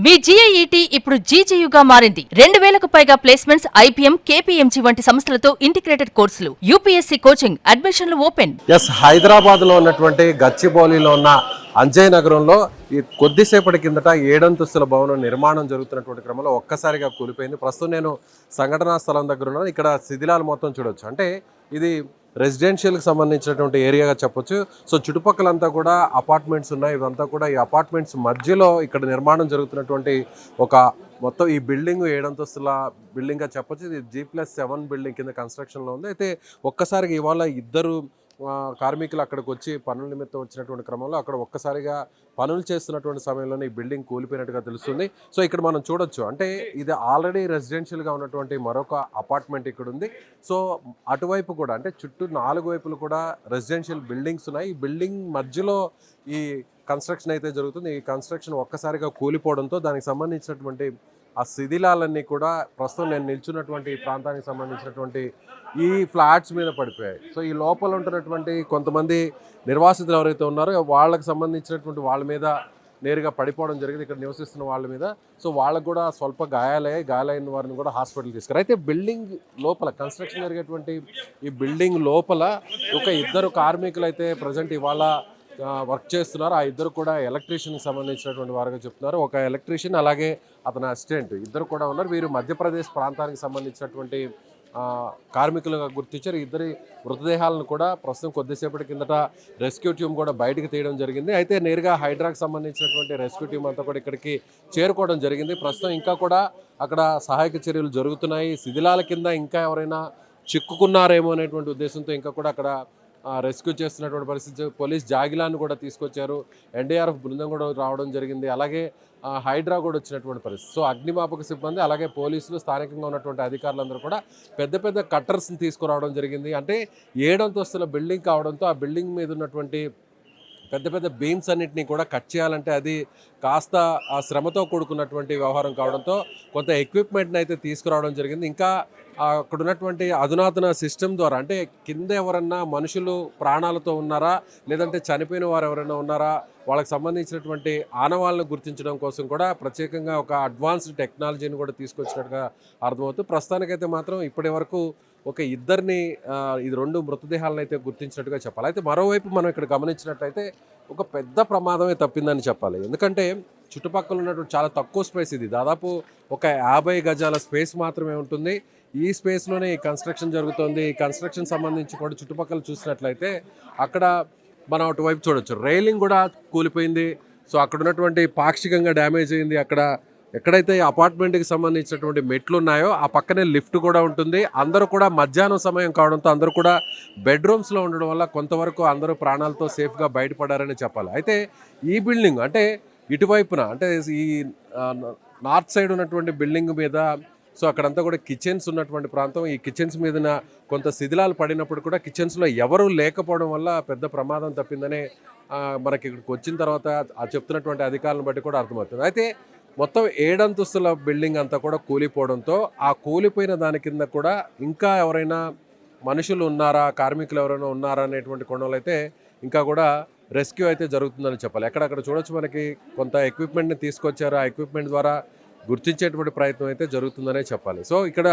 మీ GIET ఇప్పుడు GGUగా మారింది. 2000కు పైగా ప్లేస్మెంట్స్, IPM, KPMG వంటి సంస్థలతో ఇంటిగ్రేటెడ్ కోర్సులు, UPSC కోచింగ్, అడ్మిషన్లు ఓపెన్. హైదరాబాద్ లో ఉన్నటువంటి గచ్చిబౌలిలో ఉన్న అంజయ్ నగరంలో ఈ కొద్దిసేపటి కిందట 7 అంతస్తుల భవనం నిర్మాణం జరుగుతున్నటువంటి క్రమంలో ఒక్కసారిగా కూలిపోయింది. ప్రస్తుతం నేను సంఘటనా స్థలం దగ్గర ఉన్నాను. ఇక్కడ శిథిలాలు మొత్తం చూడొచ్చు. అంటే ఇది రెసిడెన్షియల్కి సంబంధించినటువంటి ఏరియాగా చెప్పొచ్చు. సో చుట్టుపక్కలంతా కూడా అపార్ట్మెంట్స్ ఉన్నాయి. ఇవంతా కూడా ఈ అపార్ట్మెంట్స్ మధ్యలో ఇక్కడ నిర్మాణం జరుగుతున్నటువంటి ఒక మొత్తం ఈ బిల్డింగ్ 7 అంతస్తుల బిల్డింగ్గా చెప్పొచ్చు. ఇది G+7 బిల్డింగ్ కింద కన్స్ట్రక్షన్లో ఉంది. అయితే ఒక్కసారిగా ఇవాళ ఇద్దరు కార్మికులు అక్కడికి వచ్చి పనుల నిమిత్తం వచ్చినటువంటి క్రమంలో అక్కడ ఒక్కసారిగా పనులు చేస్తున్నటువంటి సమయంలోనే ఈ బిల్డింగ్ కూలిపోయినట్టుగా తెలుస్తుంది. సో ఇక్కడ మనం చూడొచ్చు, అంటే ఇది ఆల్రెడీ రెసిడెన్షియల్గా ఉన్నటువంటి మరొక అపార్ట్మెంట్ ఇక్కడ ఉంది. సో అటువైపు కూడా అంటే చుట్టూ 4 వైపులు కూడా రెసిడెన్షియల్ బిల్డింగ్స్ ఉన్నాయి. ఈ బిల్డింగ్ మధ్యలో ఈ కన్స్ట్రక్షన్ అయితే జరుగుతుంది. ఈ కన్స్ట్రక్షన్ ఒక్కసారిగా కూలిపోవడంతో దానికి సంబంధించినటువంటి ఆ శిథిలాలన్నీ కూడా ప్రస్తుతం నేను నిల్చున్నటువంటి ప్రాంతానికి సంబంధించినటువంటి ఈ ఫ్లాట్స్ మీద పడిపోయాయి. సో ఈ లోపల ఉంటున్నటువంటి కొంతమంది నిర్వాసితులు ఎవరైతే ఉన్నారో వాళ్ళకి సంబంధించినటువంటి వాళ్ళ మీద నేరుగా పడిపోవడం జరిగింది, ఇక్కడ నివసిస్తున్న వాళ్ళ మీద. సో వాళ్ళకు కూడా స్వల్ప గాయాలైన వారిని కూడా హాస్పిటల్ తీసుకున్నారు. అయితే బిల్డింగ్ లోపల కన్స్ట్రక్షన్ జరిగేటువంటి ఈ బిల్డింగ్ లోపల ఒక ఇద్దరు కార్మికులు అయితే ప్రజెంట్ ఇవాళ వర్క్ చేస్తున్నారు. ఆ ఇద్దరు కూడా ఎలక్ట్రీషియన్కి సంబంధించినటువంటి వారుగా చెప్తున్నారు. ఒక ఎలక్ట్రీషియన్ అలాగే అతని అసిస్టెంట్ ఇద్దరు కూడా ఉన్నారు. వీరు మధ్యప్రదేశ్ ప్రాంతానికి సంబంధించినటువంటి కార్మికులుగా గుర్తించారు. ఇద్దరి మృతదేహాలను కూడా ప్రస్తుతం కొద్దిసేపటి కిందట రెస్క్యూ టీమ్ కూడా బయటకు తీయడం జరిగింది. అయితే నేరుగా హైడ్రాకి సంబంధించినటువంటి రెస్క్యూ టీమ్ అంతా కూడా ఇక్కడికి చేరుకోవడం జరిగింది. ప్రస్తుతం ఇంకా కూడా అక్కడ సహాయక చర్యలు జరుగుతున్నాయి. శిథిలాల కింద ఇంకా ఎవరైనా చిక్కుకున్నారేమో అనేటువంటి ఉద్దేశంతో ఇంకా కూడా అక్కడ రెస్క్యూ చేస్తున్నటువంటి పరిస్థితి. పోలీస్ జాగిలాన్ని కూడా తీసుకొచ్చారు. NDRF బృందం కూడా రావడం జరిగింది. అలాగే హైడ్రా కూడా వచ్చినటువంటి పరిస్థితి. సో అగ్నిమాపక సిబ్బంది అలాగే పోలీసులు స్థానికంగా ఉన్నటువంటి అధికారులందరూ కూడా పెద్ద పెద్ద కట్టర్స్ని తీసుకురావడం జరిగింది. అంటే 7 అంతస్తుల బిల్డింగ్ కావడంతో ఆ బిల్డింగ్ మీద ఉన్నటువంటి పెద్ద పెద్ద బీమ్స్ అన్నింటినీ కూడా కట్ చేయాలంటే అది కాస్త ఆ శ్రమతో కూడుకున్నటువంటి వ్యవహారం కావడంతో కొంత ఎక్విప్మెంట్ని అయితే తీసుకురావడం జరిగింది. ఇంకా అక్కడ ఉన్నటువంటి అధునాతన సిస్టమ్ ద్వారా అంటే కింద ఎవరన్నా మనుషులు ప్రాణాలతో ఉన్నారా లేదంటే చనిపోయిన వారు ఎవరైనా ఉన్నారా వాళ్ళకి సంబంధించినటువంటి ఆనవాళ్ళను గుర్తించడం కోసం కూడా ప్రత్యేకంగా ఒక అడ్వాన్స్డ్ టెక్నాలజీని కూడా తీసుకొచ్చినట్టుగా అర్థమవుతుంది. ప్రస్తుతానికైతే మాత్రం ఇప్పటి వరకు ఒక ఇద్దరిని ఇది 2 మృతదేహాలను అయితే గుర్తించినట్టుగా చెప్పాలి. అయితే మరోవైపు మనం ఇక్కడ గమనించినట్టయితే ఒక పెద్ద ప్రమాదమే తప్పిందని చెప్పాలి. ఎందుకంటే చుట్టుపక్కల ఉన్నటువంటి చాలా తక్కువ స్పేస్, ఇది దాదాపు ఒక 50 గజాల స్పేస్ మాత్రమే ఉంటుంది. ఈ స్పేస్లోనే ఈ కన్స్ట్రక్షన్ జరుగుతుంది. ఈ కన్స్ట్రక్షన్ సంబంధించి కూడా చుట్టుపక్కల చూసినట్లయితే అక్కడ మనం అటువైపు చూడొచ్చు, రైలింగ్ కూడా కూలిపోయింది. సో అక్కడ ఉన్నటువంటి పాక్షికంగా డ్యామేజ్ అయింది. అక్కడ ఎక్కడైతే అపార్ట్మెంట్కి సంబంధించినటువంటి మెట్లు ఉన్నాయో ఆ పక్కనే లిఫ్ట్ కూడా ఉంటుంది. అందరూ కూడా మధ్యాహ్నం సమయం కావడంతో అందరూ కూడా బెడ్రూమ్స్లో ఉండడం వల్ల కొంతవరకు అందరూ ప్రాణాలతో సేఫ్గా బయటపడారని చెప్పాలి. అయితే ఈ బిల్డింగ్ అంటే ఇటువైపున అంటే ఈ నార్త్ సైడ్ ఉన్నటువంటి బిల్డింగ్ మీద సో అక్కడంతా కూడా కిచెన్స్ ఉన్నటువంటి ప్రాంతం. ఈ కిచెన్స్ మీద కొంత శిథిలాలు పడినప్పుడు కూడా కిచెన్స్లో ఎవరూ లేకపోవడం వల్ల పెద్ద ప్రమాదం తప్పిందనే మనకి ఇక్కడికి వచ్చిన తర్వాత చెప్తున్నటువంటి అధికారులను బట్టి కూడా అర్థమవుతుంది. అయితే మొత్తం 7 అంతస్తుల బిల్డింగ్ అంతా కూడా కూలిపోవడంతో ఆ కూలిపోయిన దాని కింద కూడా ఇంకా ఎవరైనా మనుషులు ఉన్నారా, కార్మికులు ఎవరైనా ఉన్నారా అనేటువంటి కోణంలో అయితే ఇంకా కూడా రెస్క్యూ అయితే జరుగుతుందని చెప్పాలి. ఎక్కడక్కడ చూడొచ్చు, మనకి కొంత ఎక్విప్మెంట్ని తీసుకొచ్చారు. ఆ ఎక్విప్మెంట్ ద్వారా గుర్తించేటువంటి ప్రయత్నం అయితే జరుగుతుందనే చెప్పాలి. సో ఇక్కడ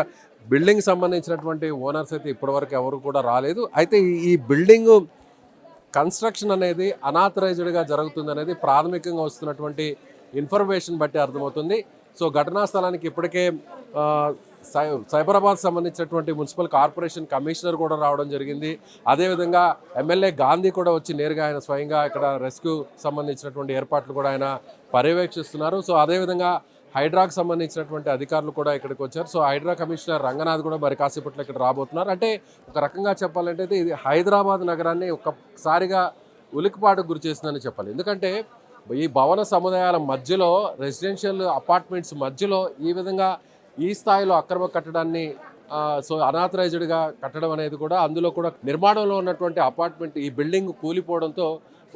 బిల్డింగ్ సంబంధించినటువంటి ఓనర్స్ అయితే ఇప్పటివరకు ఎవరు కూడా రాలేదు. అయితే ఈ బిల్డింగ్ కన్స్ట్రక్షన్ అనేది అనాథరైజ్డ్గా జరుగుతుంది అనేది ప్రాథమికంగా వస్తున్నటువంటి ఇన్ఫర్మేషన్ బట్టి అర్థమవుతుంది. సో ఘటనా స్థలానికి ఇప్పటికే సైబరాబాద్ సంబంధించినటువంటి మున్సిపల్ కార్పొరేషన్ కమిషనర్ కూడా రావడం జరిగింది. అదేవిధంగా ఎమ్మెల్యే గాంధీ కూడా వచ్చి నేరుగా ఆయన స్వయంగా ఇక్కడ రెస్క్యూ సంబంధించినటువంటి ఏర్పాట్లు కూడా ఆయన పర్యవేక్షిస్తున్నారు. సో అదేవిధంగా హైడ్రాకు సంబంధించినటువంటి అధికారులు కూడా ఇక్కడికి వచ్చారు. సో హైడ్రా కమిషనర్ రంగనాథ్ కూడా మరి కాసేపట్లో ఇక్కడ రాబోతున్నారు. అంటే ఒక రకంగా చెప్పాలంటే ఇది హైదరాబాద్ నగరాన్ని ఒక్కసారిగా ఉలికిపాటుకు గురి చేసిందని చెప్పాలి. ఎందుకంటే ఈ భవన సముదాయాల మధ్యలో రెసిడెన్షియల్ అపార్ట్మెంట్స్ మధ్యలో ఈ విధంగా ఈ స్థాయిలో అక్రమ కట్టడాన్ని సో అనాథరైజ్డ్గా కట్టడం అనేది కూడా అందులో కూడా నిర్మాణంలో ఉన్నటువంటి అపార్ట్మెంట్ ఈ బిల్డింగ్ కూలిపోవడంతో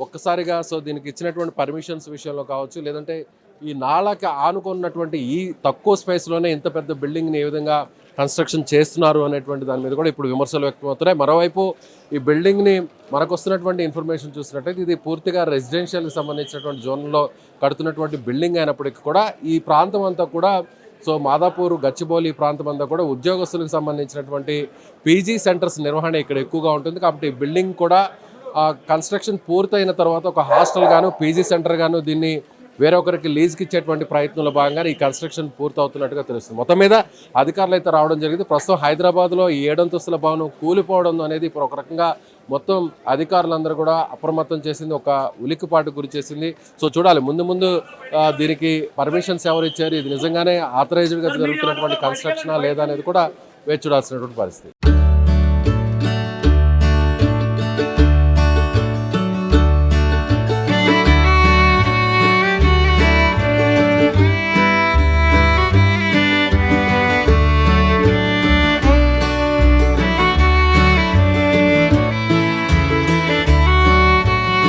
ఒక్కసారిగా సో దీనికి ఇచ్చినటువంటి పర్మిషన్స్ విషయంలో కావచ్చు లేదంటే ఈ నాళకి ఆనుకున్నటువంటి ఈ తక్కువ స్పేస్లోనే ఇంత పెద్ద బిల్డింగ్ని ఏ విధంగా కన్స్ట్రక్షన్ చేస్తున్నారు అనేటువంటి దాని మీద కూడా ఇప్పుడు విమర్శలు వ్యక్తమవుతున్నాయి. మరోవైపు ఈ బిల్డింగ్ని మనకు వస్తున్నటువంటి ఇన్ఫర్మేషన్ చూసినట్టయితే ఇది పూర్తిగా రెసిడెన్షియల్కి సంబంధించినటువంటి జోన్లో కడుతున్నటువంటి బిల్డింగ్ అయినప్పటికీ కూడా ఈ ప్రాంతం అంతా కూడా సో మాదాపూర్ గచ్చిబౌలి ప్రాంతం అంతా కూడా ఉద్యోగస్తులకు సంబంధించినటువంటి పీజీ సెంటర్స్ నిర్వహణ ఇక్కడ ఎక్కువగా ఉంటుంది. కాబట్టి ఈ బిల్డింగ్ కూడా కన్స్ట్రక్షన్ పూర్తయిన తర్వాత ఒక హాస్టల్ గాను పీజీ సెంటర్ గాను దీన్ని వేరొకరికి లీజ్కి ఇచ్చేటువంటి ప్రయత్నంలో భాగంగా ఈ కన్స్ట్రక్షన్ పూర్తవుతున్నట్టుగా తెలుస్తుంది. మొత్తం మీద అధికారులు అయితే రావడం జరిగింది. ప్రస్తుతం హైదరాబాద్లో ఈ 7 అంతస్తుల భవనం కూలిపోవడం అనేది ఇప్పుడు ఒక రకంగా మొత్తం అధికారులందరూ కూడా అప్రమత్తం చేసింది, ఒక ఉలిక్కిపాటు గురి చేసింది. సో చూడాలి ముందు దీనికి పర్మిషన్స్ ఎవరు ఇచ్చారు, ఇది నిజంగానే ఆథరైజ్డ్గా జరుగుతున్నటువంటి కన్స్ట్రక్షనా లేదా అనేది కూడా వేచి చూడాల్సినటువంటి పరిస్థితి.